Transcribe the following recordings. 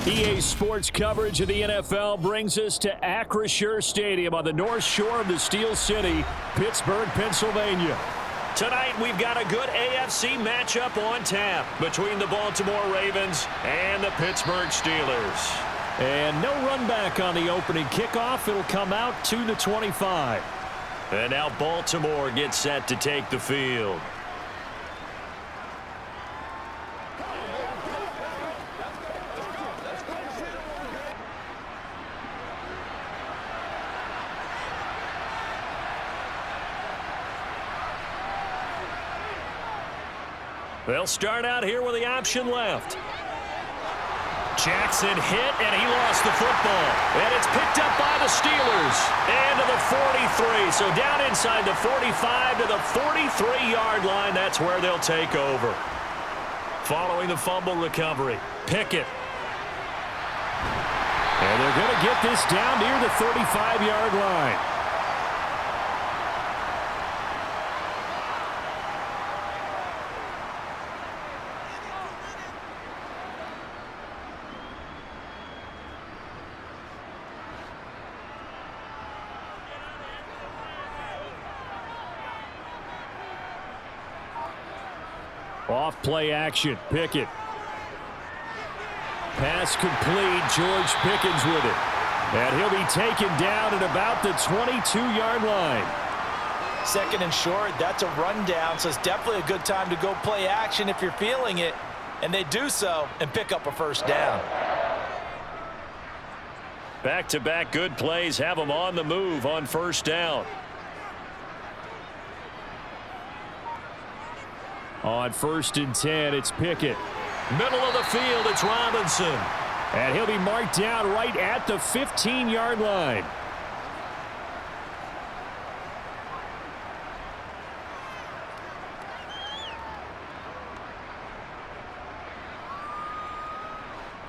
EA Sports coverage of the NFL brings us to Acrisure Stadium on the north shore of the Steel City, Pittsburgh, Pennsylvania. Tonight, we've got a good AFC matchup on tap between the Baltimore Ravens and the Pittsburgh Steelers. And no run back on the opening kickoff. It'll come out to the 25. And now Baltimore gets set to take the field. They'll start out here with the option left. Jackson hit, and he lost the football. And it's picked up by the Steelers. And to the 43. So down inside the 45 to the 43-yard line. That's where they'll take over. Following the fumble recovery, Pickett. And they're going to get this down near the 35-yard line. Off play action, Pickett. Pass complete, George Pickens with it. And he'll be taken down at about the 22-yard line. Second and short, that's a rundown, so it's definitely a good time to go play action if you're feeling it. And they do so and pick up a first down. Back-to-back good plays have them on the move on first down. On 1st and 10, it's Pickett. Middle of the field, it's Robinson. And he'll be marked down right at the 15-yard line.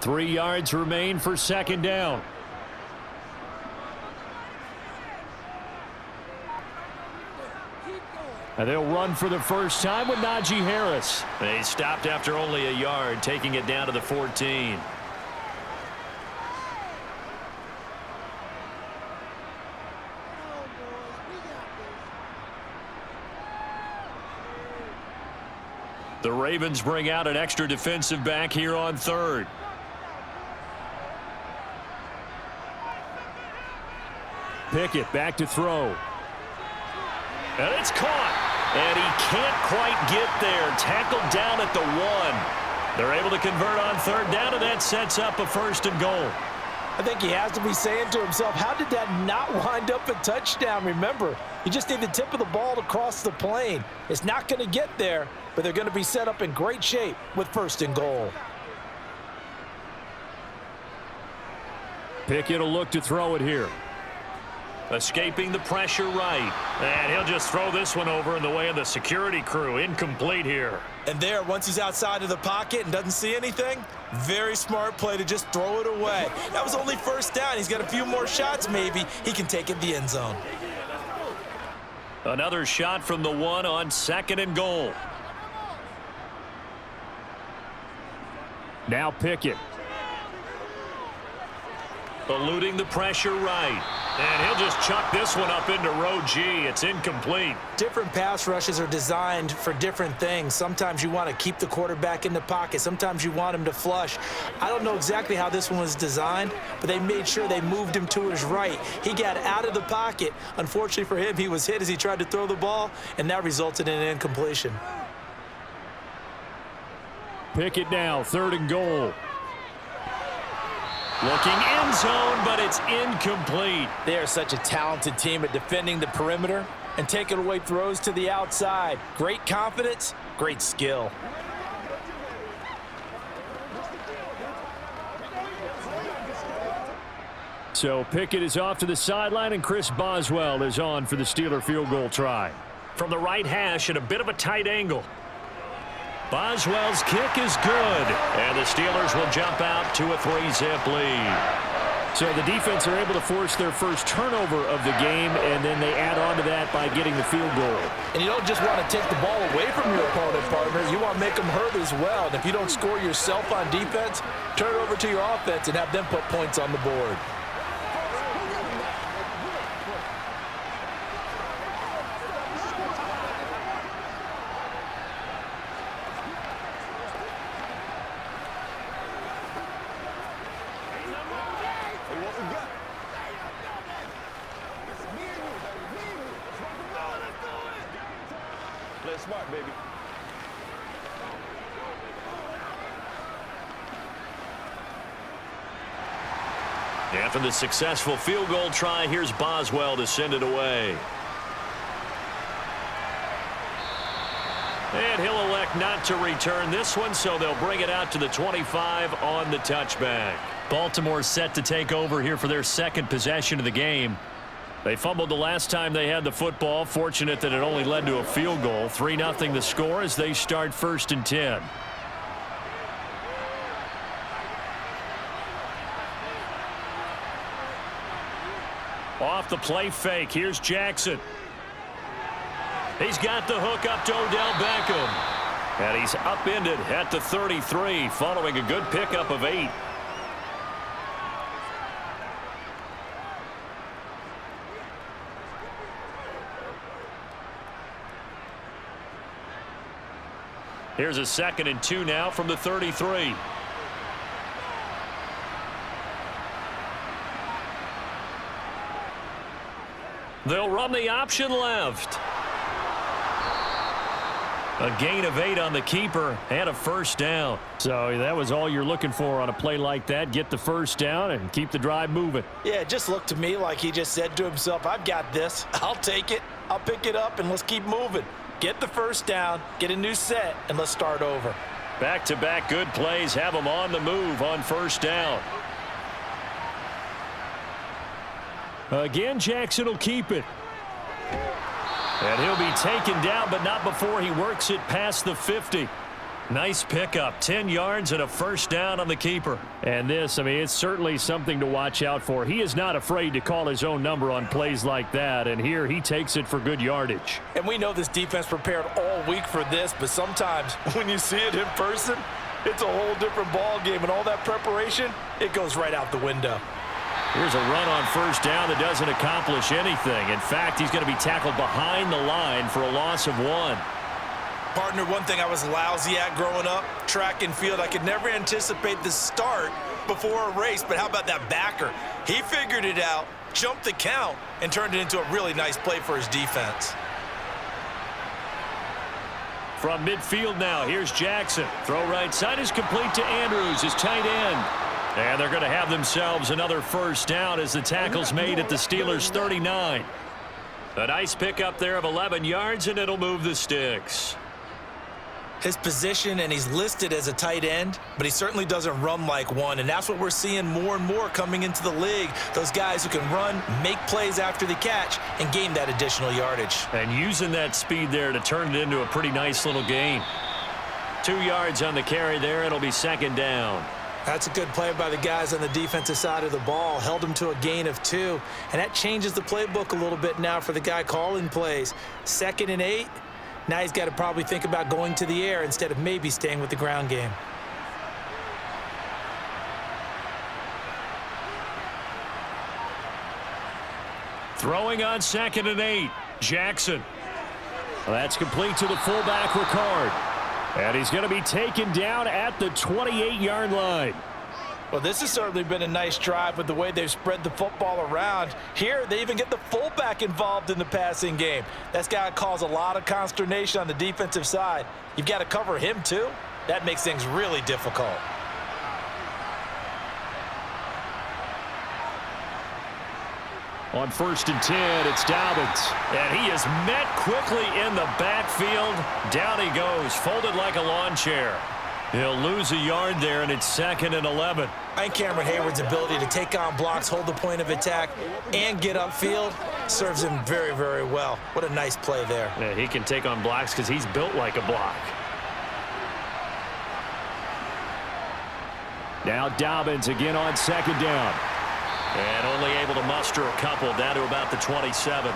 Three yards remain for second down. And they'll run for the first time with Najee Harris. They stopped after only a yard, taking it down to the 14. The Ravens bring out an extra defensive back here on third. Pickett back to throw. And it's caught. And he can't quite get there. Tackled down at the 1. They're able to convert on third down, and that sets up a 1st and goal. I think he has to be saying to himself, how did that not wind up a touchdown? Remember, you just need the tip of the ball to cross the plane. It's not going to get there, but they're going to be set up in great shape with 1st and goal. Pickett will look to throw it here. Escaping the pressure right. And he'll just throw this one over in the way of the security crew. Incomplete here. And there, once he's outside of the pocket and doesn't see anything, very smart play to just throw it away. That was only first down. He's got a few more shots maybe. He can take it to the end zone. Another shot from the 1 on 2nd and goal. Now Pickett. Eluding the pressure right. And he'll just chuck this one up into row G. It's incomplete. Different pass rushes are designed for different things. Sometimes you want to keep the quarterback in the pocket. Sometimes you want him to flush. I don't know exactly how this one was designed, but they made sure they moved him to his right. He got out of the pocket. Unfortunately for him, he was hit as he tried to throw the ball, and that resulted in an incompletion. Pickett now, 3rd and goal. Looking end zone, but it's incomplete. They are such a talented team at defending the perimeter and taking away throws to the outside. Great confidence, great skill. So Pickett is off to the sideline, and Chris Boswell is on for the Steeler field goal try. From the right hash at a bit of a tight angle. Boswell's kick is good, and the Steelers will jump out to a 3-zip lead. So the defense are able to force their first turnover of the game, and then they add on to that by getting the field goal. And you don't just want to take the ball away from your opponent, partner. You want to make them hurt as well. And if you don't score yourself on defense, turn it over to your offense and have them put points on the board. Play smart, baby. After the successful field goal try, here's Boswell to send it away. And he'll elect not to return this one, so they'll bring it out to the 25 on the touchback. Baltimore set to take over here for their second possession of the game. They fumbled the last time they had the football. Fortunate that it only led to a field goal. 3-0 the score as they start 1st and 10. Off the play fake. Here's Jackson. He's got the hook up to Odell Beckham. And he's upended at the 33 following a good pickup of 8. Here's a 2nd and 2 now from the 33. They'll run the option left. A gain of 8 on the keeper and a 1st down. So that was all you're looking for on a play like that. Get the 1st down and keep the drive moving. Yeah, it just looked to me like he just said to himself, I've got this. I'll take it. I'll pick it up, and let's keep moving. Get the 1st down, get a new set, and let's start over. Back-to-back good plays have them on the move on 1st down. Again, Jackson will keep it. And he'll be taken down, but not before he works it past the 50. Nice pickup, 10 yards and a 1st down on the keeper. And this, I mean, it's certainly something to watch out for. He is not afraid to call his own number on plays like that, and here he takes it for good yardage. And we know this defense prepared all week for this, but sometimes when you see it in person, it's a whole different ball game, and all that preparation, it goes right out the window. Here's a run on 1st down that doesn't accomplish anything. In fact, he's going to be tackled behind the line for a loss of 1. Partner, one thing I was lousy at growing up, track and field. I could never anticipate the start before a race, but how about that backer? He figured it out, jumped the count, and turned it into a really nice play for his defense. From midfield now, here's Jackson. Throw right side is complete to Andrews, his tight end. And they're going to have themselves another 1st down as the tackle's made at the Steelers' 39. A nice pickup there of 11 yards, and it'll move the sticks. His position, and he's listed as a tight end, but he certainly doesn't run like one, and that's what we're seeing more and more coming into the league. Those guys who can run, make plays after the catch, and gain that additional yardage. And using that speed there to turn it into a pretty nice little gain. 2 yards on the carry there. It'll be 2nd down. That's a good play by the guys on the defensive side of the ball. Held them to a gain of 2, and that changes the playbook a little bit now for the guy calling plays. 2nd and 8. Now he's got to probably think about going to the air instead of maybe staying with the ground game. Throwing on 2nd and 8. Jackson. Well, that's complete to the fullback, Ricard. And he's going to be taken down at the 28-yard line. Well, this has certainly been a nice drive with the way they've spread the football around. Here, they even get the fullback involved in the passing game. That's got to cause a lot of consternation on the defensive side. You've got to cover him, too. That makes things really difficult. On 1st and 10, it's Dobbins. And he is met quickly in the backfield. Down he goes, folded like a lawn chair. He'll lose a yard there, and it's 2nd and 11. I think Cameron Hayward's ability to take on blocks, hold the point of attack, and get upfield serves him very, very well. What a nice play there. Yeah, he can take on blocks because he's built like a block. Now Dobbins again on 2nd down. And only able to muster a couple down to about the 27.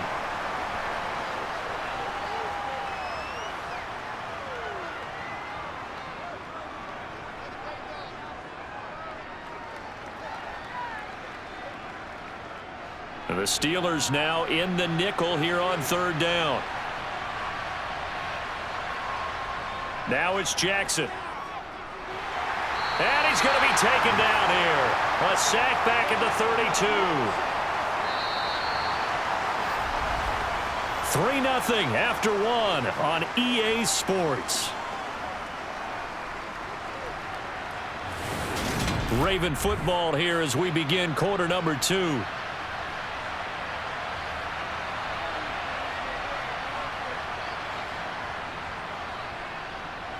The Steelers now in the nickel here on third down. Now it's Jackson. And he's going to be taken down here. A sack back at the 32. 3-0 after one on EA Sports. Raven football here as we begin quarter number 2.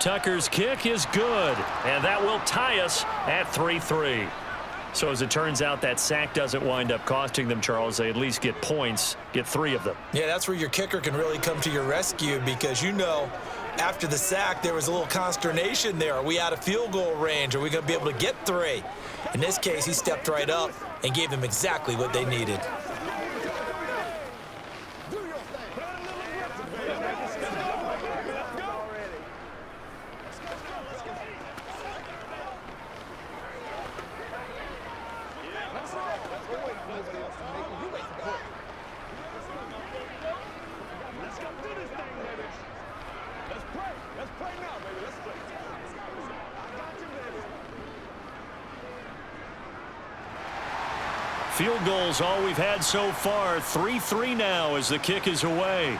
Tucker's kick is good, and that will tie us at 3-3. So as it turns out, that sack doesn't wind up costing them, Charles. They at least get points, get 3 of them. Yeah, that's where your kicker can really come to your rescue because, you know, after the sack, there was a little consternation there. Are we out of field goal range? Are we going to be able to get 3? In this case, he stepped right up and gave them exactly what they needed. Field goals all we've had so far. 3-3 now as the kick is away.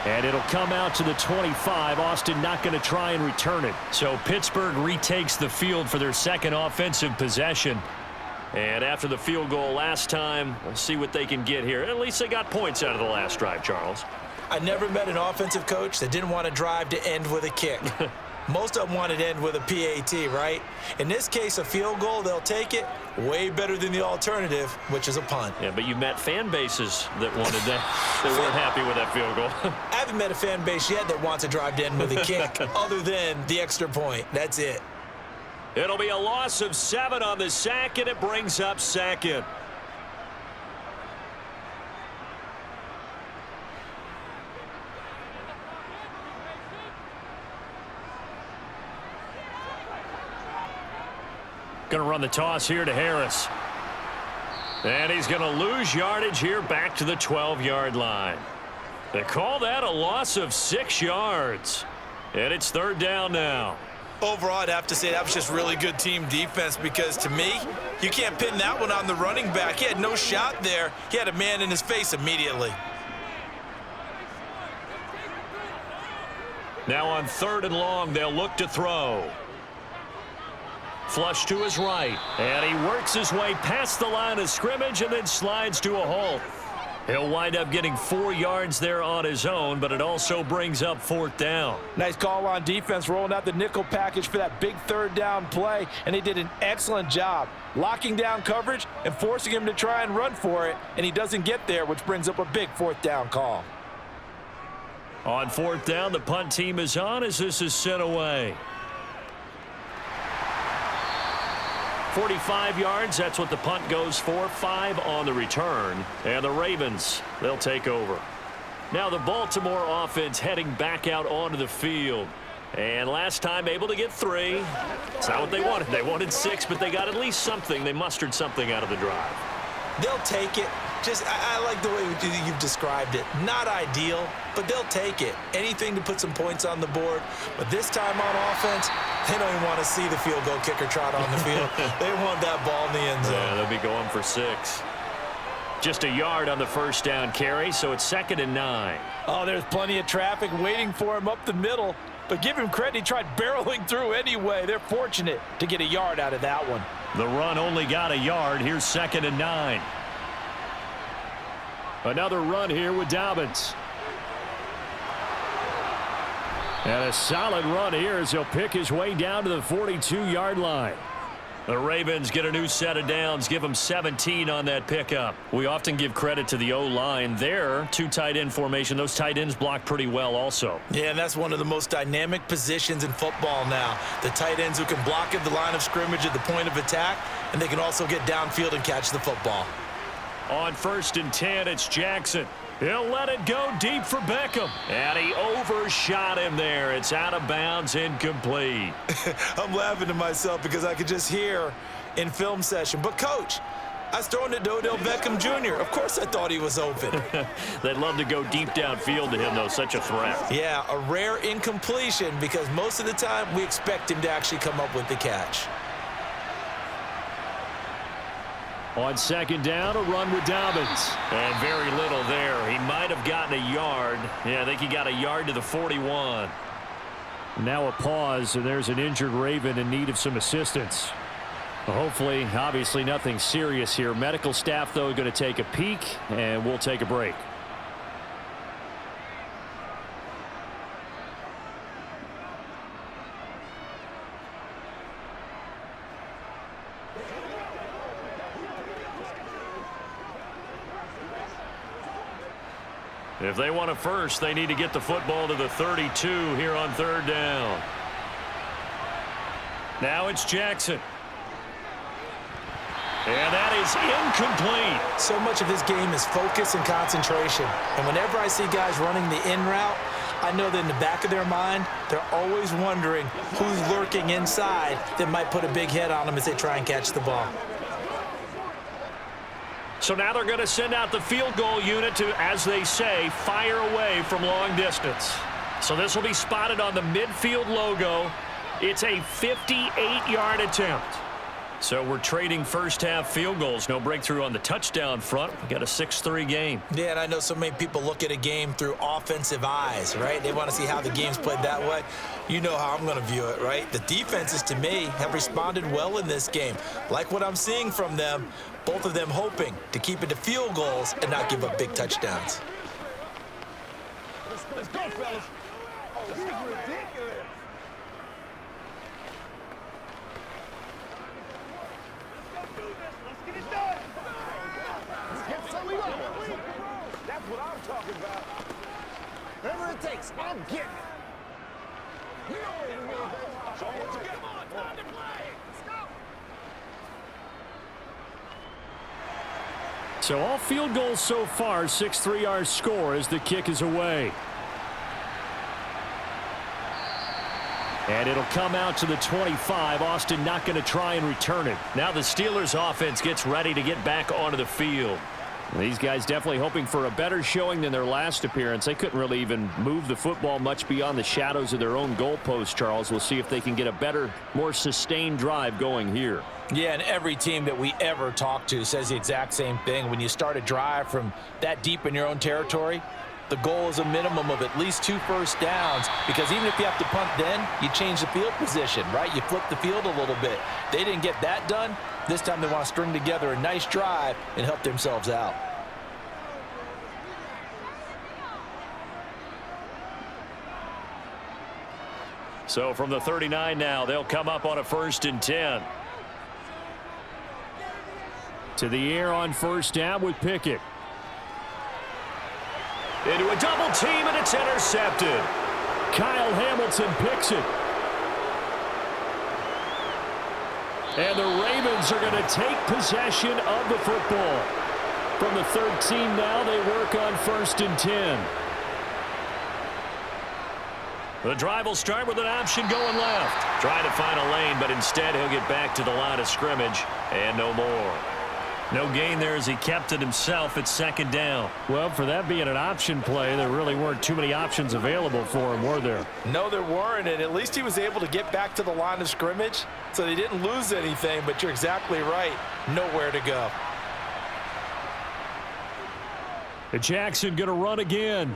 And it'll come out to the 25. Austin not going to try and return it. So Pittsburgh retakes the field for their second offensive possession. And after the field goal last time, we'll see what they can get here. At least they got points out of the last drive, Charles. I never met an offensive coach that didn't want to drive to end with a kick. Most of them wanted to end with a PAT, right? In this case, a field goal, they'll take it. Way better than the alternative, which is a punt. Yeah, but you met fan bases that wanted that. They weren't happy with that field goal. I haven't met a fan base yet that wants to drive to end with a kick other than the extra point. That's it. It'll be a loss of 7 on the sack, and it brings up second. Going to run the toss here to Harris. And he's going to lose yardage here back to the 12-yard line. They call that a loss of 6 yards. And it's third down now. Overall, I'd have to say that was just really good team defense because, to me, you can't pin that one on the running back. He had no shot there. He had a man in his face immediately. Now on 3rd and long, they'll look to throw. Flush to his right, and he works his way past the line of scrimmage and then slides to a halt. He'll wind up getting 4 yards there on his own, but it also brings up 4th down. Nice call on defense, rolling out the nickel package for that big 3rd down play, and they did an excellent job locking down coverage and forcing him to try and run for it, and he doesn't get there, which brings up a big 4th down call. On 4th down, the punt team is on as this is sent away. 45 yards, that's what the punt goes for. 5 on the return. And the Ravens, they'll take over. Now the Baltimore offense heading back out onto the field. And last time able to get 3. It's not what they wanted. They wanted 6, but they got at least something. They mustered something out of the drive. They'll take it. I like the way you've described it. Not ideal, but they'll take it. Anything to put some points on the board. But this time on offense, they don't even want to see the field goal kicker trot on the field. They want that ball in the end zone. Yeah, they'll be going for 6. Just a yard on the first down carry, so it's 2nd and 9. Oh, there's plenty of traffic waiting for him up the middle. But give him credit, he tried barreling through anyway. They're fortunate to get a yard out of that one. The run only got a yard. Here's 2nd and 9. Another run here with Dobbins. And a solid run here as he'll pick his way down to the 42-yard line. The Ravens get a new set of downs, give them 17 on that pickup. We often give credit to the O-line. There, two tight end formation. Those tight ends block pretty well also. Yeah, and that's one of the most dynamic positions in football now. The tight ends who can block at the line of scrimmage at the point of attack, and they can also get downfield and catch the football. On 1st and 10, it's Jackson. He'll let it go deep for Beckham. And he overshot him there. It's out of bounds, incomplete. I'm laughing to myself because I could just hear in film session. But, Coach, I was throwing it to Odell Beckham Jr. Of course I thought he was open. They'd love to go deep downfield to him, though. Such a threat. Yeah, a rare incompletion because most of the time we expect him to actually come up with the catch. On 2nd down, a run with Dobbins. And very little there. He might have gotten a yard. Yeah, I think he got a yard to the 41. Now a pause, and there's an injured Raven in need of some assistance. Hopefully, obviously nothing serious here. Medical staff, though, going to take a peek, and we'll take a break. If they want a first, they need to get the football to the 32 here on 3rd down. Now it's Jackson. And that is incomplete. So much of this game is focus and concentration. And whenever I see guys running the in route, I know that in the back of their mind, they're always wondering who's lurking inside that might put a big hit on them as they try and catch the ball. So now they're going to send out the field goal unit to, as they say, fire away from long distance. So this will be spotted on the midfield logo. It's a 58-yard attempt. So we're trading first-half field goals. No breakthrough on the touchdown front. We got a 6-3 game. Yeah, and I know so many people look at a game through offensive eyes, right? They want to see how the game's played that way. You know how I'm going to view it, right? The defenses, to me, have responded well in this game. Like what I'm seeing from them, both of them hoping to keep it to field goals and not give up big touchdowns. Let's go, fellas. Oh, this is ridiculous. That's what I'm talking about. Whatever it takes, I'm getting it. Show them what you got. Come on, time to play. Let's go. So all field goals so far, 6-3 our score as the kick is away. And it'll come out to the 25. Austin not going to try and return it. Now the Steelers offense gets ready to get back onto the field. These guys definitely hoping for a better showing than their last appearance. They couldn't really even move the football much beyond the shadows of their own goalpost, Charles. We'll see if they can get a better, more sustained drive going here. Yeah, and every team that we ever talk to says the exact same thing. When you start a drive from that deep in your own territory, the goal is a minimum of at least 2 first downs, because even if you have to punt then, you change the field position, right? You flip the field a little bit. They didn't get that done. This time they want to string together a nice drive and help themselves out. So from the 39 now, they'll come up on a 1st and 10. To the air on 1st down with Pickett. Into a double team, and it's intercepted. Kyle Hamilton picks it. And the Ravens are going to take possession of the football. From the 13 now, they work on 1st and 10. The drive will start with an option going left. Trying to find a lane, but instead he'll get back to the line of scrimmage and no more. No gain there as he kept it himself at 2nd down. Well, for that being an option play, there really weren't too many options available for him, were there? No, there weren't, and at least he was able to get back to the line of scrimmage, so they didn't lose anything, but you're exactly right. Nowhere to go. Jackson going to run again.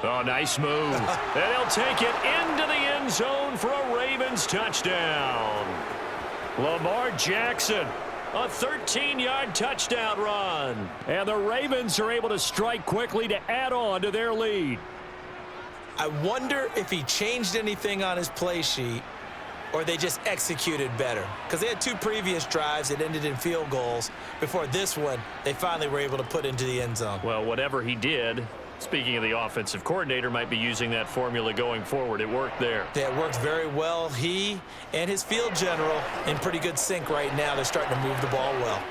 Oh, nice move. And he'll take it into the end zone for a Ravens touchdown. Lamar Jackson, a 13-yard touchdown run. And the Ravens are able to strike quickly to add on to their lead. I wonder if he changed anything on his play sheet or they just executed better? Because they had 2 previous drives that ended in field goals. Before this one, they finally were able to put into the end zone. Well, whatever he did, speaking of the offensive coordinator, might be using that formula going forward. It worked there. Yeah, it worked very well. He and his field general in pretty good sync right now. They're starting to move the ball well.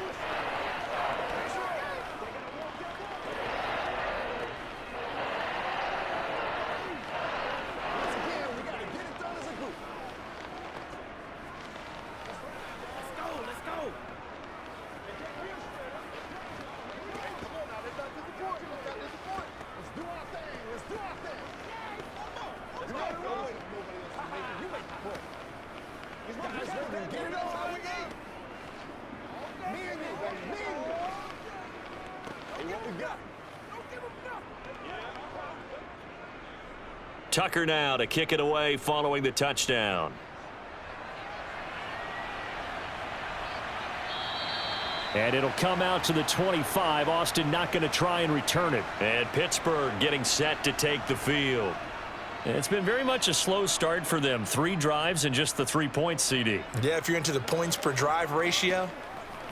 Tucker now to kick it away following the touchdown. And it'll come out to the 25. Austin not going to try and return it. And Pittsburgh getting set to take the field. It's been very much a slow start for them. 3 drives and just the 3 points, CD. Yeah, if you're into the points per drive ratio,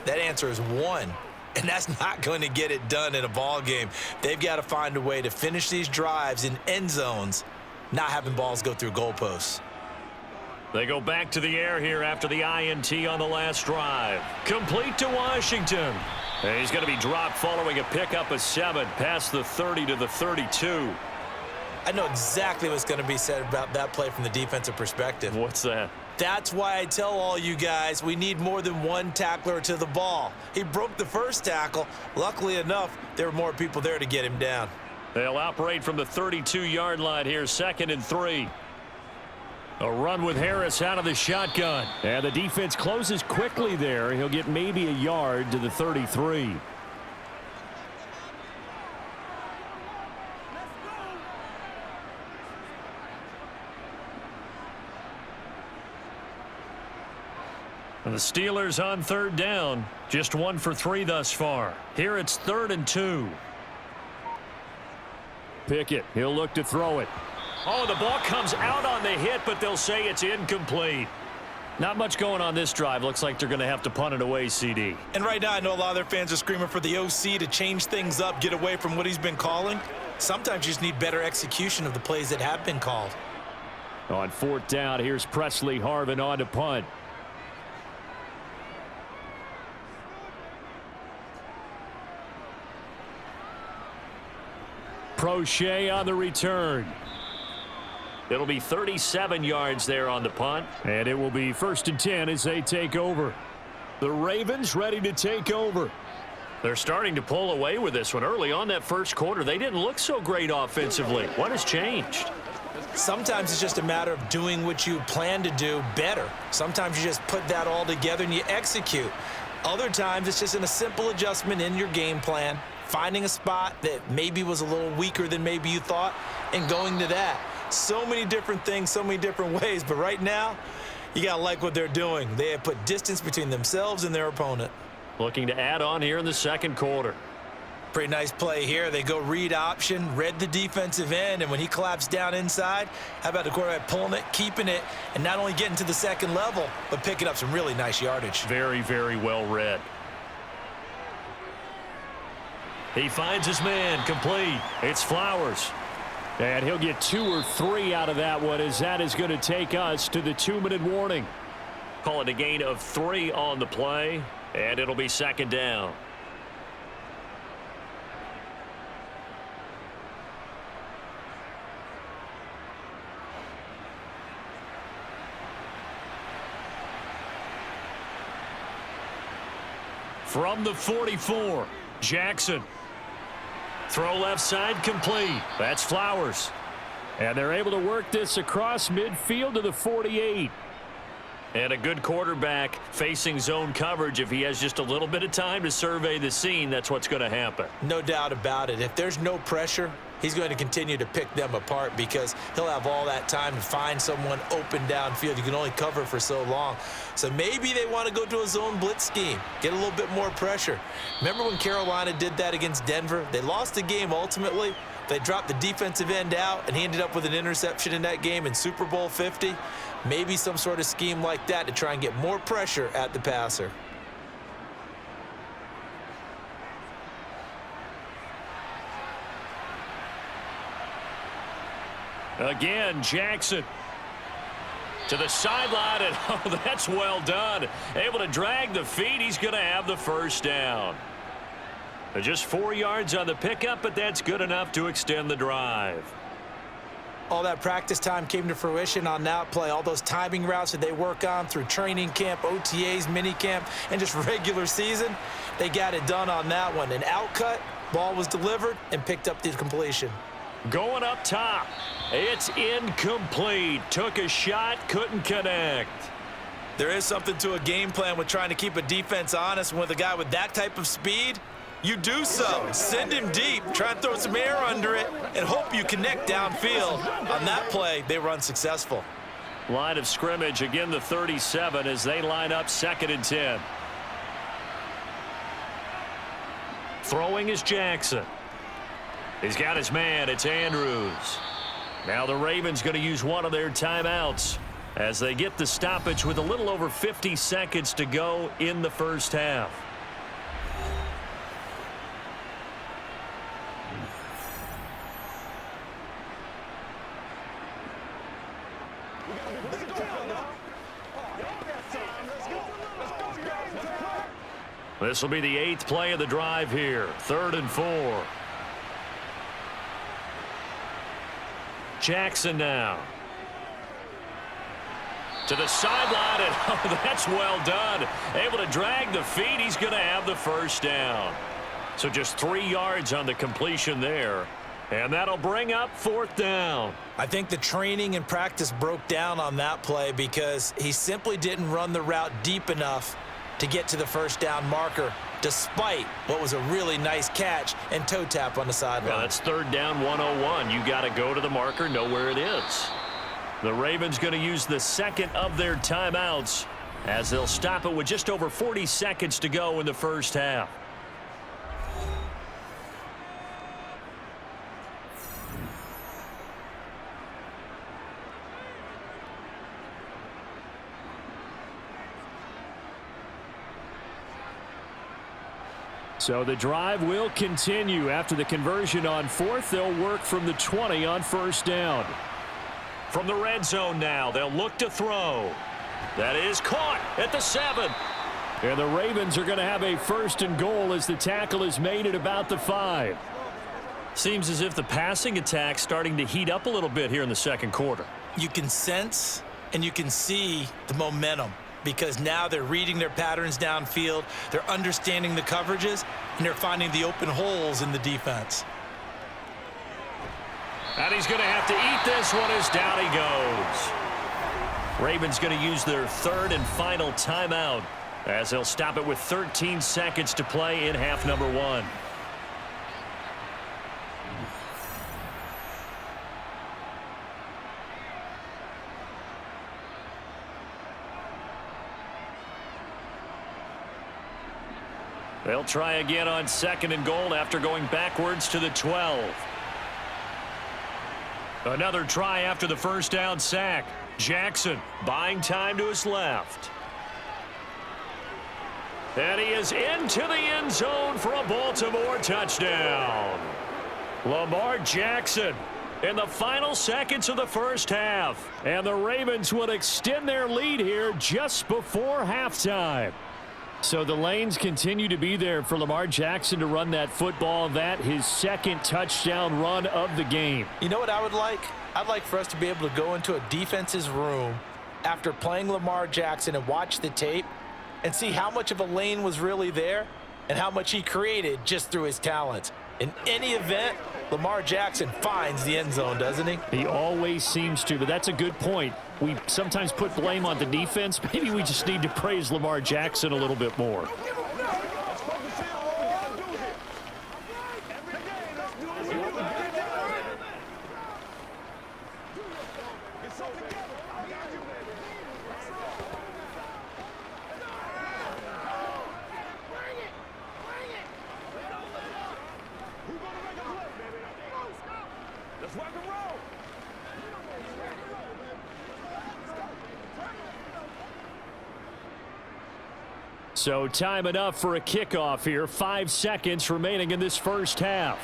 that answer is 1. And that's not going to get it done in a ball game. They've got to find a way to finish these drives in end zones, not having balls go through goalposts. They go back to the air here after the INT on the last drive. Complete to Washington. And he's going to be dropped following a pickup of 7 past the 30 to the 32. I know exactly what's going to be said about that play from the defensive perspective. What's that? That's why I tell all you guys we need more than 1 tackler to the ball. He broke the first tackle. Luckily enough, there were more people there to get him down. They'll operate from the 32-yard line here, 2nd and 3. A run with Harris out of the shotgun. And the defense closes quickly there. He'll get maybe a yard to the 33. And the Steelers on 3rd down. Just 1 for 3 thus far. Here it's 3rd and 2. Pickett, he'll look to throw it. Oh, the ball comes out on the hit, but they'll say it's incomplete. Not much going on this drive. Looks like they're going to have to punt it away, CD. And right now, I know a lot of their fans are screaming for the OC to change things up, get away from what he's been calling. Sometimes you just need better execution of the plays that have been called. On 4th down, here's Presley Harvin on to punt. Prochet on the return. It'll be 37 yards there on the punt. And it will be 1st and 10 as they take over. The Ravens ready to take over. They're starting to pull away with this one. Early on that first quarter, they didn't look so great offensively. What has changed? Sometimes it's just a matter of doing what you plan to do better. Sometimes you just put that all together and you execute. Other times it's just a simple adjustment in your game plan, finding a spot that maybe was a little weaker than maybe you thought, and going to that. So many different things, so many different ways, but right now, you got to like what they're doing. They have put distance between themselves and their opponent. Looking to add on here in the 2nd quarter. Pretty nice play here. They go read option, read the defensive end, and when he collapsed down inside, how about the quarterback pulling it, keeping it, and not only getting to the 2nd level, but picking up some really nice yardage. Very, very well read. He finds his man, complete. It's Flowers. And he'll get 2 or 3 out of that one, as that is going to take us to the 2-minute warning. Call it a gain of 3 on the play, and it'll be 2nd down. From the 44, Jackson. Throw left side complete. That's Flowers. And they're able to work this across midfield to the 48. And a good quarterback facing zone coverage. If he has just a little bit of time to survey the scene, that's what's going to happen. No doubt about it. If there's no pressure, he's going to continue to pick them apart because he'll have all that time to find someone open downfield. You can only cover for so long. So maybe they want to go to a zone blitz scheme, get a little bit more pressure. Remember when Carolina did that against Denver? They lost the game ultimately. They dropped the defensive end out, and he ended up with an interception in that game in Super Bowl 50. Maybe some sort of scheme like that to try and get more pressure at the passer. Again, Jackson to the sideline, and oh, that's well done. Able to drag the feet. He's going to have the first down. Just 4 yards on the pickup, but that's good enough to extend the drive. All that practice time came to fruition on that play. All those timing routes that they work on through training camp, OTAs, mini camp, and just regular season, they got it done on that one. An outcut, ball was delivered, and picked up the completion. Going up top. It's incomplete. Took a shot, couldn't connect. There is something to a game plan with trying to keep a defense honest. And with a guy with that type of speed, you do so. Send him deep, try and throw some air under it, and hope you connect downfield. On that play, they were unsuccessful. Line of scrimmage, again the 37 as they line up 2nd and 10. Throwing is Jackson. He's got his man. It's Andrews. Now the Ravens going to use one of their timeouts as they get the stoppage with a little over 50 seconds to go in the first half. This will be the 8th play of the drive here. 3rd and 4. Jackson now. To the sideline, and oh, that's well done. Able to drag the feet. He's going to have the first down. So just 3 yards on the completion there. And that'll bring up 4th down. I think the training and practice broke down on that play because he simply didn't run the route deep enough to get to the first down marker, despite what was a really nice catch and toe tap on the sideline. Yeah, that's 3rd down 101. You got to go to the marker, know where it is. The Ravens going to use the 2nd of their timeouts as they'll stop it with just over 40 seconds to go in the first half. So the drive will continue. After the conversion on 4th, they'll work from the 20 on 1st down. From the red zone now, they'll look to throw. That is caught at the 7. And the Ravens are going to have a 1st and goal as the tackle is made at about the 5. Seems as if the passing attack's starting to heat up a little bit here in the 2nd quarter. You can sense and you can see the momentum, because now they're reading their patterns downfield, they're understanding the coverages, and they're finding the open holes in the defense. And he's going to have to eat this one as down he goes. Ravens going to use their 3rd and final timeout as they'll stop it with 13 seconds to play in half number 1. They'll try again on 2nd and goal after going backwards to the 12. Another try after the first down sack. Jackson buying time to his left. And he is into the end zone for a Baltimore touchdown. Lamar Jackson in the final seconds of the first half. And the Ravens will extend their lead here just before halftime. So the lanes continue to be there for Lamar Jackson to run that football. That his 2nd touchdown run of the game. You know what I would like? I'd like for us to be able to go into a defense's room after playing Lamar Jackson and watch the tape and see how much of a lane was really there and how much he created just through his talents. In any event, Lamar Jackson finds the end zone, doesn't he? He always seems to, but that's a good point. We sometimes put blame on the defense. Maybe we just need to praise Lamar Jackson a little bit more. So time enough for a kickoff here. 5 seconds remaining in this first half.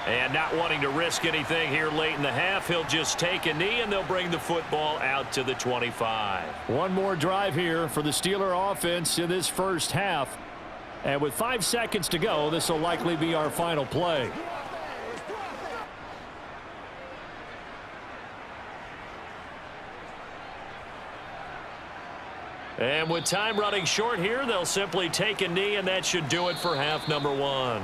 And not wanting to risk anything here late in the half, he'll just take a knee, and they'll bring the football out to the 25. One more drive here for the Steeler offense in this first half. And with 5 seconds to go, this will likely be our final play. And with time running short here, they'll simply take a knee, and that should do it for half number 1.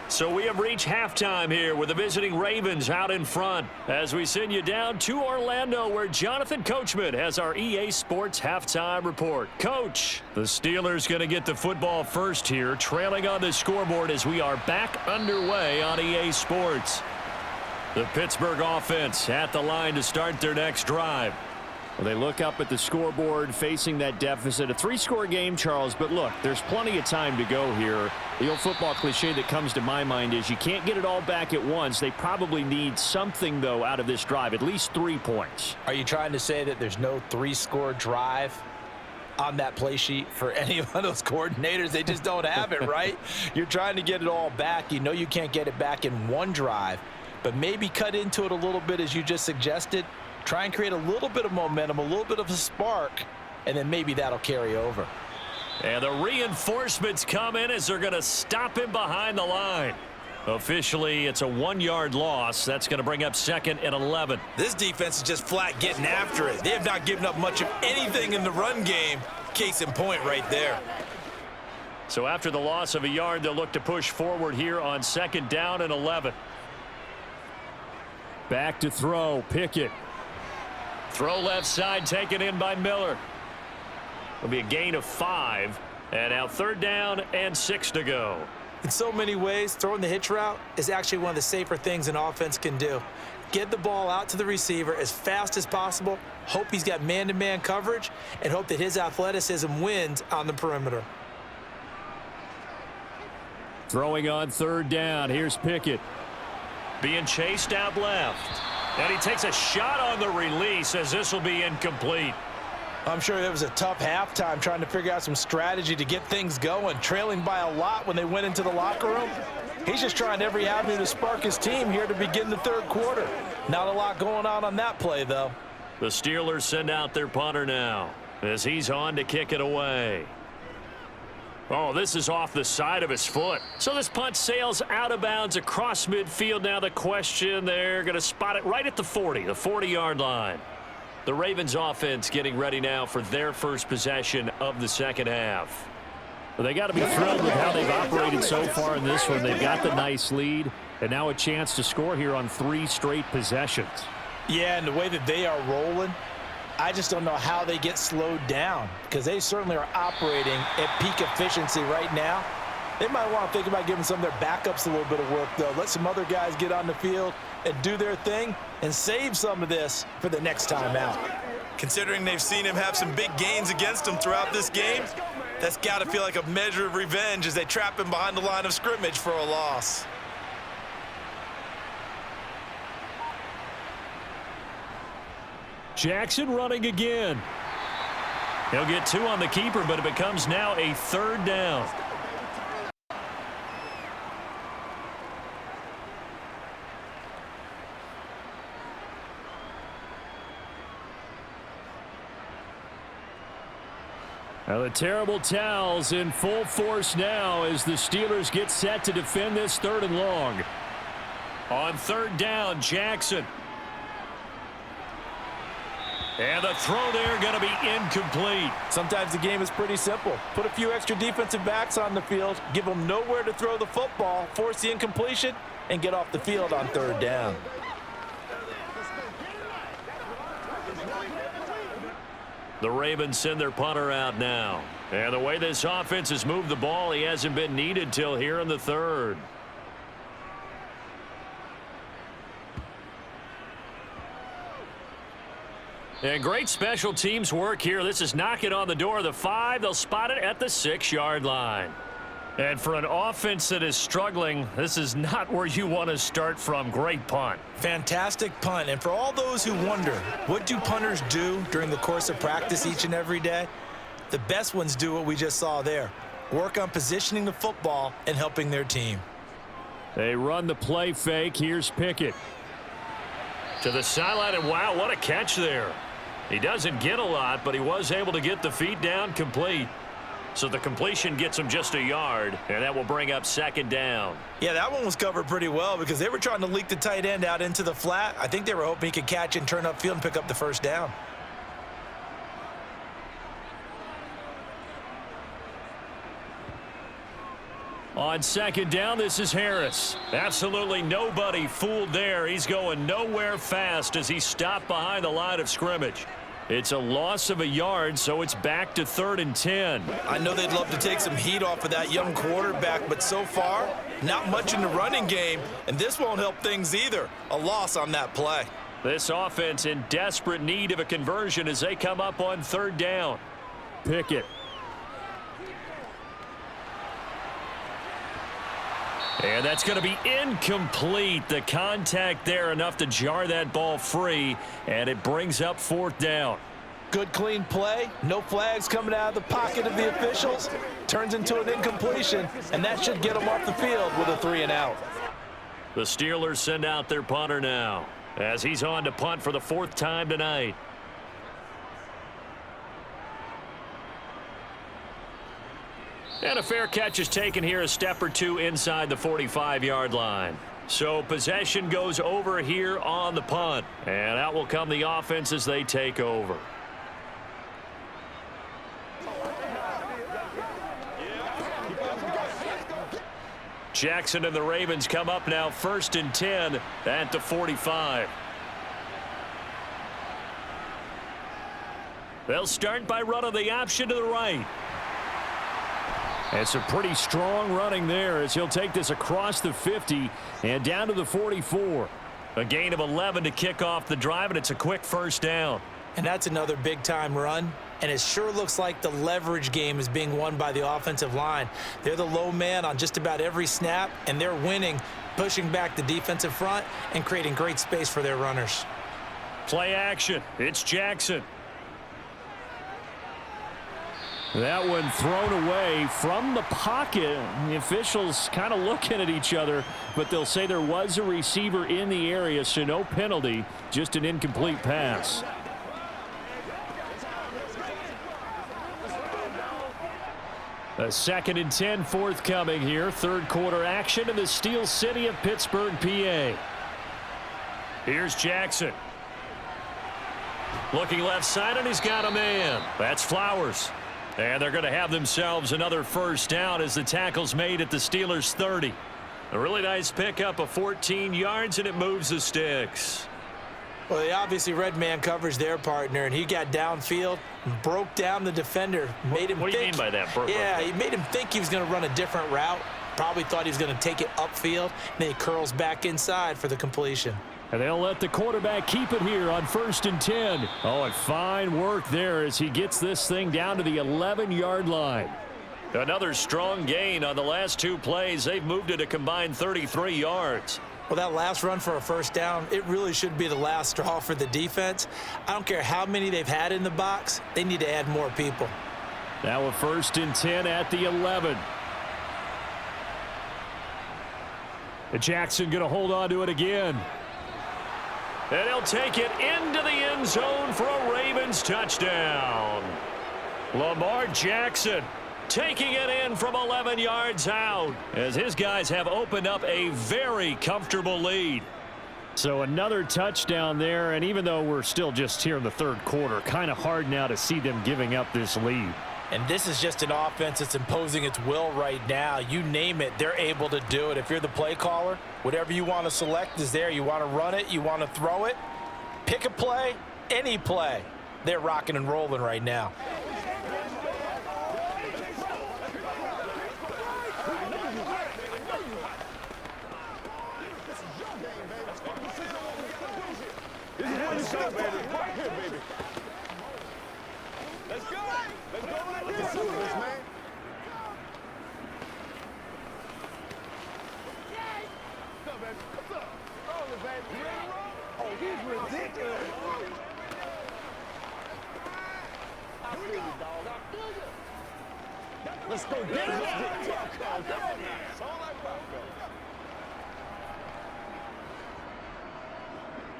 So we have reached halftime here with the visiting Ravens out in front as we send you down to Orlando where Jonathan Coachman has our EA Sports halftime report. Coach, the Steelers going to get the football first here, trailing on the scoreboard as we are back underway on EA Sports. The Pittsburgh offense at the line to start their next drive. Well, they look up at the scoreboard facing that deficit. A 3-score game, Charles, but look, there's plenty of time to go here. The old football cliche that comes to my mind is you can't get it all back at once. They probably need something, though, out of this drive, at least 3 points. Are you trying to say that there's no 3-score drive on that play sheet for any of those coordinators? They just don't have it, right? You're trying to get it all back. You know you can't get it back in one drive, but maybe cut into it a little bit as you just suggested. Try and create a little bit of momentum, a little bit of a spark, and then maybe that'll carry over. And the reinforcements come in as they're going to stop him behind the line. Officially, it's a 1-yard loss. That's going to bring up 2nd and 11. This defense is just flat getting after it. They have not given up much of anything in the run game. Case in point right there. So after the loss of a yard, they'll look to push forward here on 2nd down and 11. Back to throw, Pickett. Throw left side taken in by Miller. It'll be a gain of 5. And now 3rd down and 6 to go. In so many ways, throwing the hitch route is actually one of the safer things an offense can do. Get the ball out to the receiver as fast as possible, hope he's got man-to-man coverage, and hope that his athleticism wins on the perimeter. Throwing on 3rd down. Here's Pickett. Being chased out left. And he takes a shot on the release as this will be incomplete. I'm sure it was a tough halftime trying to figure out some strategy to get things going, trailing by a lot when they went into the locker room. He's just trying every avenue to spark his team here to begin the 3rd quarter. Not a lot going on that play, though. The Steelers send out their punter now as he's on to kick it away. Oh, this is off the side of his foot. So this punt sails out of bounds across midfield. Now the question, they're going to spot it right at the 40, the 40-yard line. The Ravens offense getting ready now for their first possession of the 2nd half. Well, they got to be thrilled with how they've operated so far in this one. They've got the nice lead, and now a chance to score here on 3 straight possessions. Yeah, and the way that they are rolling, I just don't know how they get slowed down because they certainly are operating at peak efficiency right now. They might want to think about giving some of their backups a little bit of work, though. Let some other guys get on the field and do their thing and save some of this for the next time out. Considering they've seen him have some big gains against them throughout this game, that's got to feel like a measure of revenge as they trap him behind the line of scrimmage for a loss. Jackson running again. He'll get 2 on the keeper, but it becomes now a 3rd down. Now the terrible towels in full force now as the Steelers get set to defend this 3rd and long. On 3rd down, Jackson. And the throw there going to be incomplete. Sometimes the game is pretty simple. Put a few extra defensive backs on the field, give them nowhere to throw the football, force the incompletion, and get off the field on 3rd down. The Ravens send their punter out now. And the way this offense has moved the ball, he hasn't been needed till here in the 3rd. And great special teams work here. This is knocking on the door of the 5. They'll spot it at the 6-yard line. And for an offense that is struggling, this is not where you want to start from. Great punt. Fantastic punt. And for all those who wonder, what do punters do during the course of practice each and every day? The best ones do what we just saw there. Work on positioning the football and helping their team. They run the play fake. Here's Pickett. To the sideline, and wow, what a catch there. He doesn't get a lot, but he was able to get the feet down complete. So the completion gets him just a yard, and that will bring up second down. Yeah, that one was covered pretty well because they were trying to leak the tight end out into the flat. I think they were hoping he could catch and turn upfield and pick up the first down. On second down, this is Harris. Absolutely nobody fooled there. He's going nowhere fast as he stopped behind the line of scrimmage. It's a loss of a yard, so it's back to 3rd and 10. I know they'd love to take some heat off of that young quarterback, but so far, not much in the running game, and this won't help things either. A loss on that play. This offense in desperate need of a conversion as they come up on 3rd down. Pickett. And that's going to be incomplete. The contact there enough to jar that ball free, and it brings up 4th down. Good, clean play. No flags coming out of the pocket of the officials. Turns into an incompletion, and that should get them off the field with a 3-and-out. The Steelers send out their punter now as he's on to punt for the 4th time tonight. And a fair catch is taken here, a step or two inside the 45-yard line. So possession goes over here on the punt. And out will come the offense as they take over. Jackson and the Ravens come up now 1st and 10 at the 45. They'll start by running the option to the right. It's a pretty strong running there as he'll take this across the 50 and down to the 44. A gain of 11 to kick off the drive, and it's a quick first down. And that's another big-time run, and it sure looks like the leverage game is being won by the offensive line. They're the low man on just about every snap, and they're winning, pushing back the defensive front and creating great space for their runners. Play action. It's Jackson. That one thrown away from the pocket. The officials kind of looking at each other, but they'll say there was a receiver in the area, so no penalty, just an incomplete pass. A 2nd and 10 forthcoming here. 3rd quarter action in the Steel City of Pittsburgh, PA. Here's Jackson. Looking left side, and he's got a man. That's Flowers. And they're going to have themselves another first down as the tackle's made at the Steelers' 30. A really nice pickup of 14 yards, and it moves the sticks. Well, they obviously read man coverage their partner, and he got downfield, broke down the defender, made him What do you mean by that? Yeah, he made him think he was going to run a different route. Probably thought he was going to take it upfield, and then he curls back inside for the completion. And they'll let the quarterback keep it here on 1st and 10. Oh, and fine work there as he gets this thing down to the 11-yard line. Another strong gain on the last 2 plays. They've moved it a combined 33 yards. Well, that last run for a first down, it really should be the last straw for the defense. I don't care how many they've had in the box. They need to add more people. Now a 1st and 10 at the 11. Jackson going to hold on to it again. And he'll take it into the end zone for a Ravens touchdown. Lamar Jackson taking it in from 11 yards out as his guys have opened up a very comfortable lead. So another touchdown there, and even though we're still just here in the 3rd quarter, kind of hard now to see them giving up this lead. And this is just an offense that's imposing its will right now. You name it, they're able to do it. If you're the play caller, whatever you want to select is there. You want to run it, you want to throw it, pick a play, any play. They're rocking and rolling right now. Let's go get it.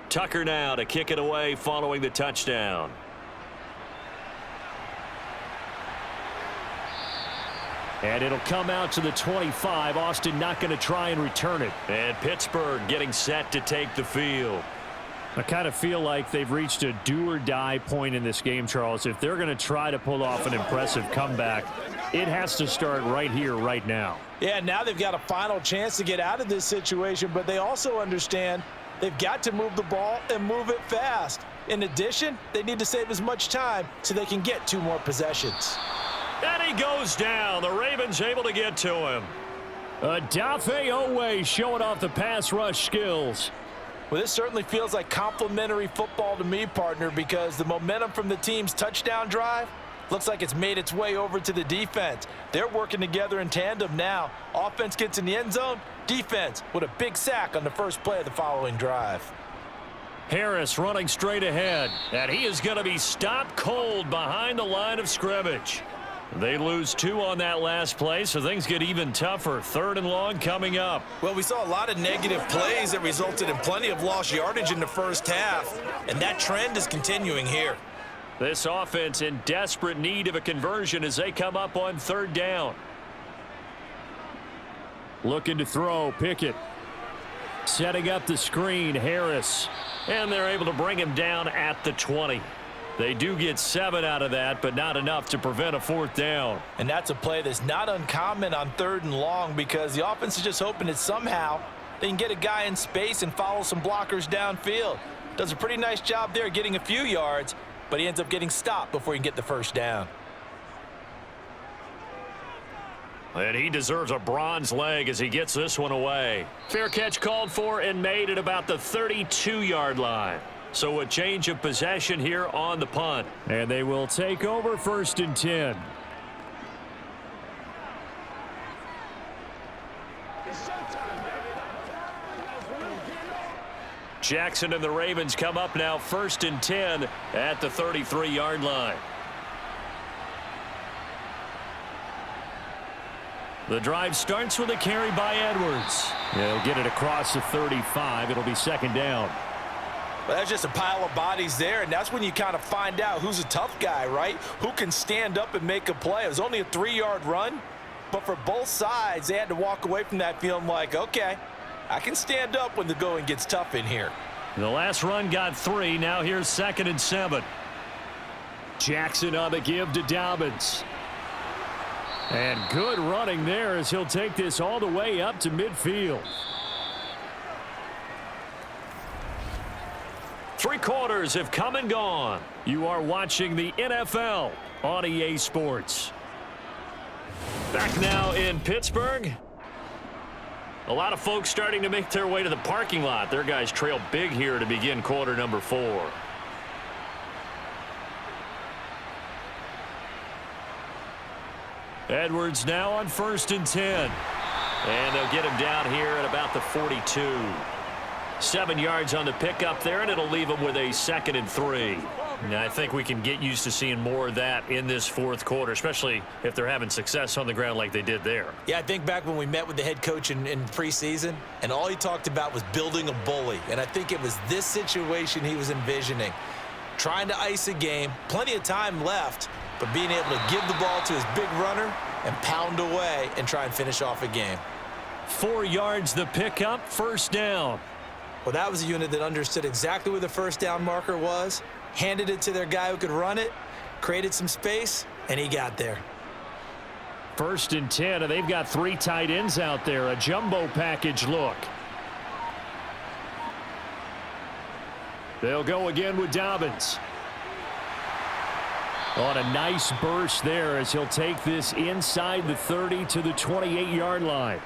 Tucker now to kick it away following the touchdown. And it'll come out to the 25. Austin not going to try and return it. And Pittsburgh getting set to take the field. I kind of feel like they've reached a do-or-die point in this game, Charles. If they're going to try to pull off an impressive comeback, it has to start right here, right now. Yeah, now they've got a final chance to get out of this situation, but they also understand they've got to move the ball and move it fast. In addition, they need to save as much time so they can get 2 more possessions. And he goes down. The Ravens able to get to him. Dafe Owe showing off the pass rush skills. Well, this certainly feels like complimentary football to me, partner, because the momentum from the team's touchdown drive looks like it's made its way over to the defense. They're working together in tandem now. Offense gets in the end zone. Defense with a big sack on the first play of the following drive. Harris running straight ahead. And he is going to be stopped cold behind the line of scrimmage. They lose 2 on that last play, so things get even tougher. 3rd and long coming up. Well, we saw a lot of negative plays that resulted in plenty of lost yardage in the first half, and that trend is continuing here. This offense in desperate need of a conversion as they come up on 3rd down. Looking to throw, Pickett. Setting up the screen, Harris. And they're able to bring him down at the 20. They do get 7 out of that, but not enough to prevent a 4th down. And that's a play that's not uncommon on 3rd and long because the offense is just hoping that somehow they can get a guy in space and follow some blockers downfield. Does a pretty nice job there getting a few yards, but he ends up getting stopped before he can get the 1st down. And he deserves a bronze leg as he gets this one away. Fair catch called for and made at about the 32-yard line. So a change of possession here on the punt. And they will take over 1st and 10. Jackson and the Ravens come up now 1st and 10 at the 33-yard line. The drive starts with a carry by Edwards. They'll get it across the 35. It'll be 2nd down. Well, that's just a pile of bodies there, and that's when you kind of find out who's a tough guy, right? Who can stand up and make a play. It was only a 3-yard run, but for both sides, they had to walk away from that feeling like, okay, I can stand up when the going gets tough in here. The last run got 3. Now here's 2nd and 7. Jackson on the give to Dobbins. And good running there as he'll take this all the way up to midfield. 3 quarters have come and gone. You are watching the NFL on EA Sports. Back now in Pittsburgh. A lot of folks starting to make their way to the parking lot. Their guys trail big here to begin quarter number 4. Edwards now on 1st and 10. And they'll get him down here at about the 42. 7 yards on the pickup there, and it'll leave them with a 2nd and 3. Now, I think we can get used to seeing more of that in this 4th quarter, especially if they're having success on the ground like they did there. Yeah, I think back when we met with the head coach in preseason, and all he talked about was building a bully. And I think it was this situation he was envisioning. Trying to ice a game, plenty of time left, but being able to give the ball to his big runner and pound away and try and finish off a game. 4 yards the pickup, 1st down. Well, that was a unit that understood exactly where the 1st down marker was, handed it to their guy who could run it, created some space, and he got there. 1st and 10, and they've got 3 tight ends out there. A jumbo package look. They'll go again with Dobbins. On a nice burst there as he'll take this inside the 30 to the 28-yard line.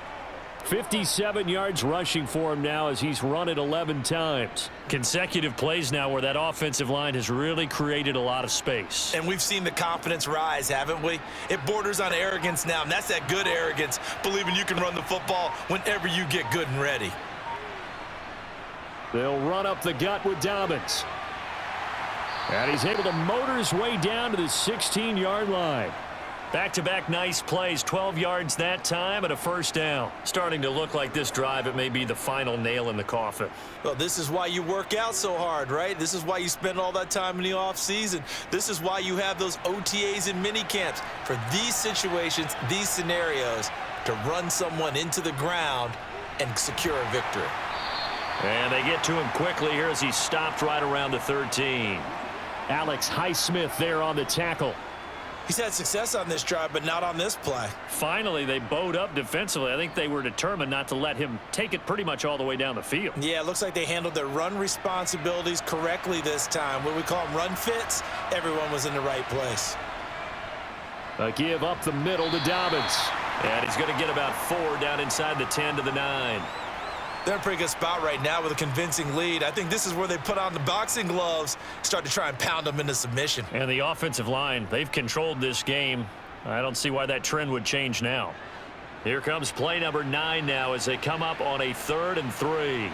57 yards rushing for him now as he's run it 11 times. Consecutive plays now where that offensive line has really created a lot of space. And we've seen the confidence rise, haven't we? It borders on arrogance now, and that's that good arrogance, believing you can run the football whenever you get good and ready. They'll run up the gut with Dobbins. And he's able to motor his way down to the 16-yard line. Back-to-back nice plays, 12 yards that time and a first down. Starting to look like this drive, it may be the final nail in the coffin. Well, this is why you work out so hard, right? This is why you spend all that time in the offseason. This is why you have those OTAs and mini camps. For these situations, these scenarios, to run someone into the ground and secure a victory. And they get to him quickly here as he stopped right around the 13. Alex Highsmith there on the tackle. He's had success on this drive, but not on this play. Finally, they bowed up defensively. I think they were determined not to let him take it pretty much all the way down the field. Yeah, it looks like they handled their run responsibilities correctly this time. What we call them run fits, everyone was in the right place. A give up the middle to Dobbins. And he's going to get about 4 down inside the 10 to the 9. They're in a pretty good spot right now with a convincing lead. I think this is where they put on the boxing gloves, start to try and pound them into submission. And the offensive line, they've controlled this game. I don't see why that trend would change now. Here comes play number 9 now as they come up on a 3rd and 3.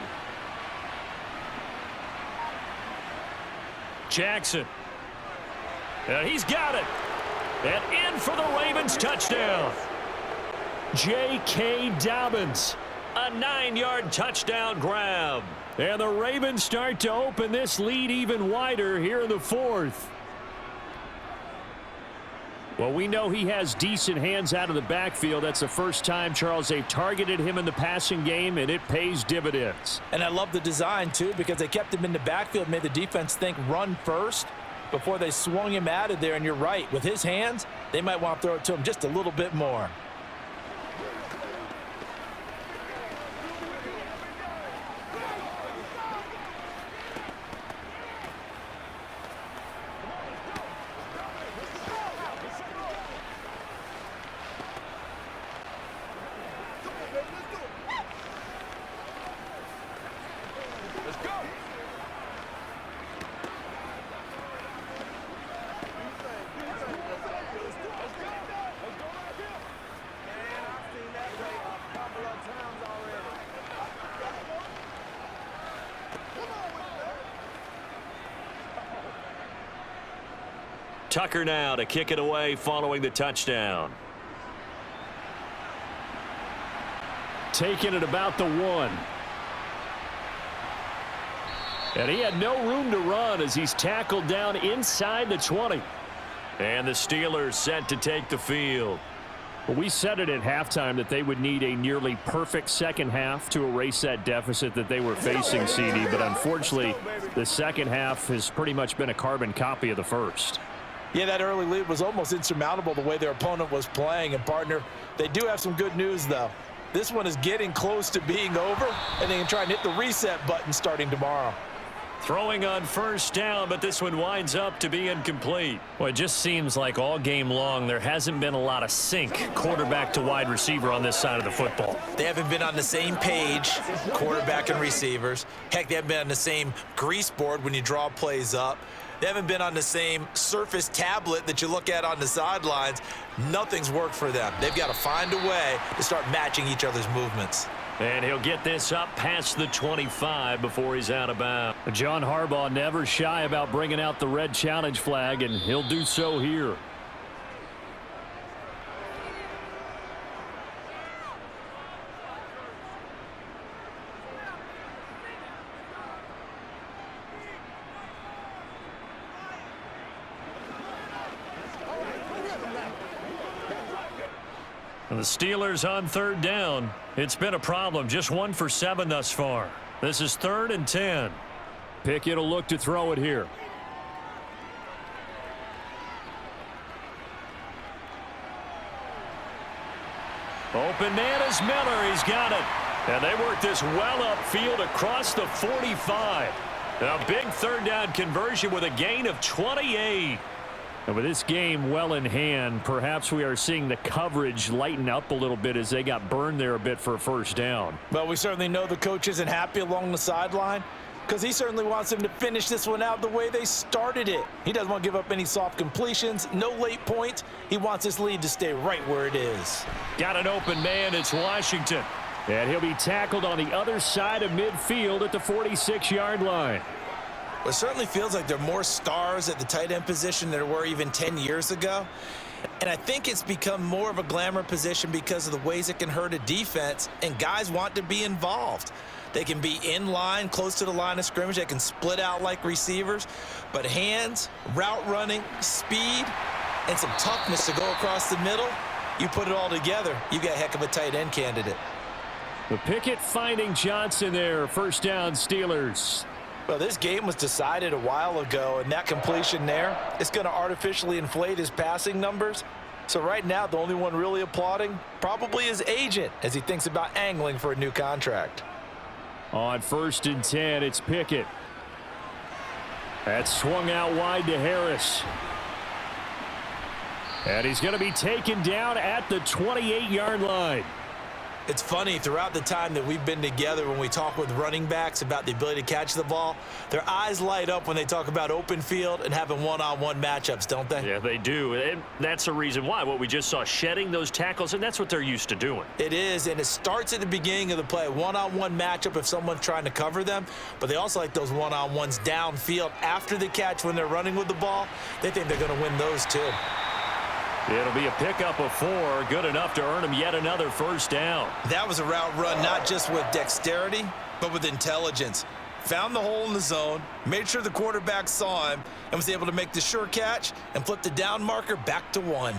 Jackson. And he's got it. And in for the Ravens touchdown. J.K. Dobbins. A 9-yard touchdown grab. And the Ravens start to open this lead even wider here in the 4th. Well, we know he has decent hands out of the backfield. That's the first time, Charles, they've targeted him in the passing game, and it pays dividends. And I love the design, too, because they kept him in the backfield, made the defense think run first before they swung him out of there. And you're right, with his hands, they might want to throw it to him just a little bit more. Tucker now to kick it away following the touchdown. Taking it about the 1. And he had no room to run as he's tackled down inside the 20. And the Steelers set to take the field. Well, we said it at halftime that they would need a nearly perfect second half to erase that deficit that they were facing, CD. But unfortunately, the second half has pretty much been a carbon copy of the first. Yeah, that early lead was almost insurmountable the way their opponent was playing. And, partner, they do have some good news, though. This one is getting close to being over, and they can try and hit the reset button starting tomorrow. Throwing on first down, but this one winds up to be incomplete. Well, it just seems like all game long there hasn't been a lot of sync quarterback to wide receiver on this side of the football. They haven't been on the same page, quarterback and receivers. Heck, they haven't been on the same grease board when you draw plays up. They haven't been on the same Surface tablet that you look at on the sidelines. Nothing's worked for them. They've got to find a way to start matching each other's movements. And he'll get this up past the 25 before he's out of bounds. John Harbaugh never shy about bringing out the red challenge flag, and he'll do so here. And the Steelers on 3rd down. It's been a problem. Just 1 for 7 thus far. This is 3rd and 10. Pickett will look to throw it here. Open man is Miller. He's got it. And they work this well upfield across the 45. A big 3rd down conversion with a gain of 28. And with this game well in hand, perhaps we are seeing the coverage lighten up a little bit as they got burned there a bit for a first down. Well, we certainly know the coach isn't happy along the sideline because he certainly wants them to finish this one out the way they started it. He doesn't want to give up any soft completions, no late points. He wants this lead to stay right where it is. Got an open man. It's Washington. And he'll be tackled on the other side of midfield at the 46-yard line. It certainly feels like there are more stars at the tight end position than there were even 10 years ago. And I think it's become more of a glamour position because of the ways it can hurt a defense, and guys want to be involved. They can be in line, close to the line of scrimmage. They can split out like receivers. But hands, route running, speed, and some toughness to go across the middle, you put it all together, you got a heck of a tight end candidate. The Pickett finding Johnson there. First down, Steelers. Well, this game was decided a while ago, and that completion there is going to artificially inflate his passing numbers. So right now, the only one really applauding probably his agent as he thinks about angling for a new contract. On 1st and 10, it's Pickett. That's swung out wide to Harris. And he's going to be taken down at the 28-yard line. It's funny, throughout the time that we've been together, when we talk with running backs about the ability to catch the ball, their eyes light up when they talk about open field and having one-on-one matchups, don't they? Yeah, they do. And that's the reason why. What we just saw, shedding those tackles, and that's what they're used to doing. It is, and it starts at the beginning of the play. One-on-one matchup if someone's trying to cover them, but they also like those one-on-ones downfield after the catch when they're running with the ball. They think they're going to win those too. It'll be a pickup of 4, good enough to earn him yet another first down. That was a route run not just with dexterity, but with intelligence. Found the hole in the zone, made sure the quarterback saw him, and was able to make the sure catch and flip the down marker back to 1.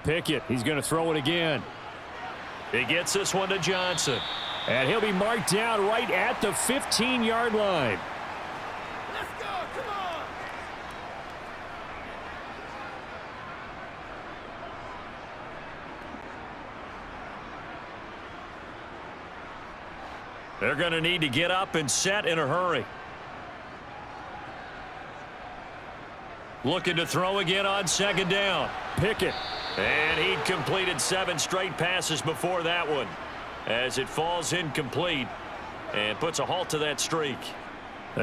Pickett, he's going to throw it again. He gets this one to Johnson. And he'll be marked down right at the 15-yard line. Let's go, come on. They're going to need to get up and set in a hurry. Looking to throw again on 2nd down. Pickett. And he'd completed 7 straight passes before that one, as it falls incomplete and puts a halt to that streak.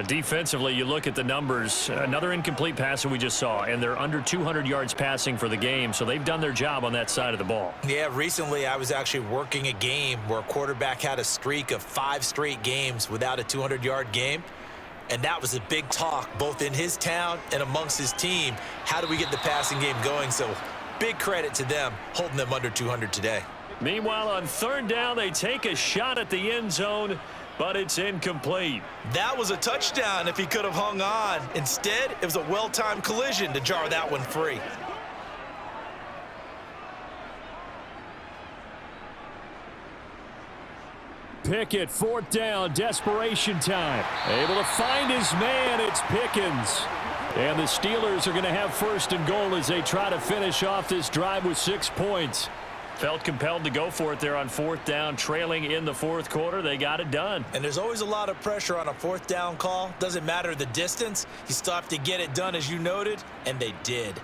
Defensively, you look at the numbers. Another incomplete pass that we just saw, and they're under 200 yards passing for the game, so they've done their job on that side of the ball. Yeah, recently I was actually working a game where a quarterback had a streak of 5 straight games without a 200-yard game. And that was a big talk, both in his town and amongst his team. How do we get the passing game going? So big credit to them, holding them under 200 today. Meanwhile, on 3rd down, they take a shot at the end zone, but it's incomplete. That was a touchdown if he could have hung on. Instead, it was a well-timed collision to jar that one free. Pickett, 4th down, desperation time. Able to find his man, it's Pickens. And the Steelers are going to have 1st and goal as they try to finish off this drive with 6 points. Felt compelled to go for it there on 4th down, trailing in the 4th quarter. They got it done. And there's always a lot of pressure on a 4th down call. Doesn't matter the distance. You still have to get it done, as you noted, and they did.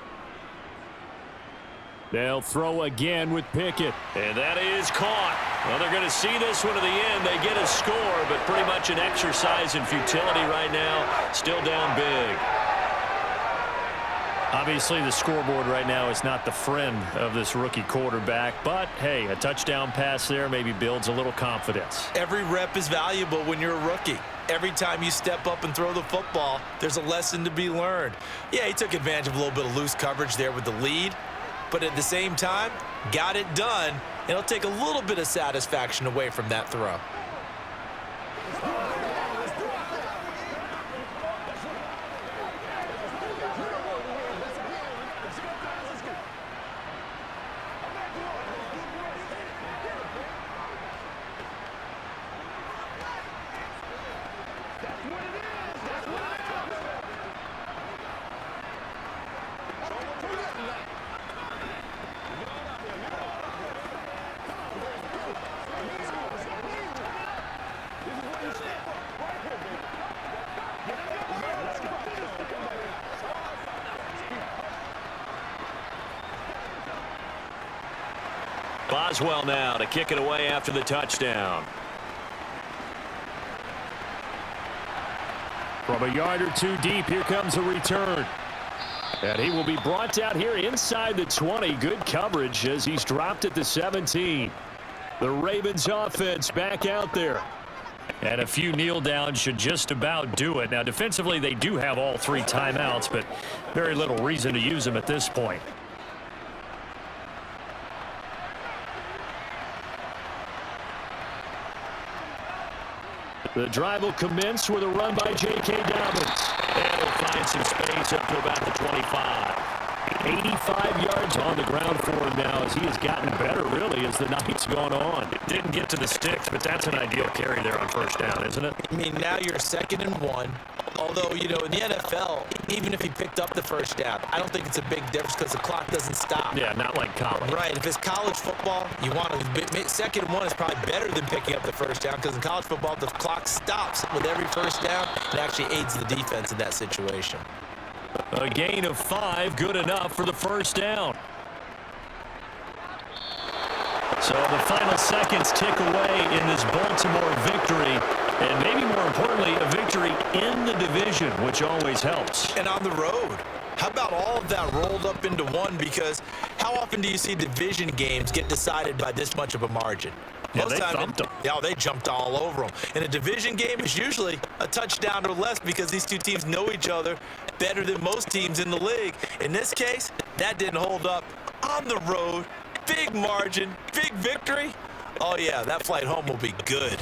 They'll throw again with Pickett. And that is caught. Well, they're going to see this one to the end. They get a score, but pretty much an exercise in futility right now. Still down big. Obviously, the scoreboard right now is not the friend of this rookie quarterback. But, hey, a touchdown pass there maybe builds a little confidence. Every rep is valuable when you're a rookie. Every time you step up and throw the football, there's a lesson to be learned. Yeah, he took advantage of a little bit of loose coverage there with the lead. But at the same time, got it done, and it'll take a little bit of satisfaction away from that throw. Boswell now to kick it away after the touchdown. From a yard or two deep, here comes a return. And he will be brought down here inside the 20. Good coverage as he's dropped at the 17. The Ravens offense back out there. And a few kneel downs should just about do it. Now, defensively, they do have all 3 timeouts, but very little reason to use them at this point. The drive will commence with a run by J.K. Dobbins. And he'll find some space up to about the 25. 85 yards on the ground for him now as he has gotten better, really, as the night's gone on. Didn't get to the sticks, but that's an ideal carry there on first down, isn't it? I mean, now you're 2nd and 1. Although, you know, in the NFL, even if he picked up the first down, I don't think it's a big difference because the clock doesn't stop. Yeah, not like college. Right. If it's college football, you want to 2nd and 1 is probably better than picking up the first down because in college football, the clock stops with every first down. It actually aids the defense in that situation. A gain of 5, good enough for the first down. So the final seconds tick away in this Baltimore victory. And maybe more importantly, a victory in the division, which always helps. And on the road. How about all of that rolled up into one? Because how often do you see division games get decided by this much of a margin? Yeah, they thumped them. Yeah, they jumped all over them. And a division game is usually a touchdown or less because these two teams know each other better than most teams in the league. In this case, that didn't hold up. On the road, big margin, big victory. Oh, yeah, that flight home will be good.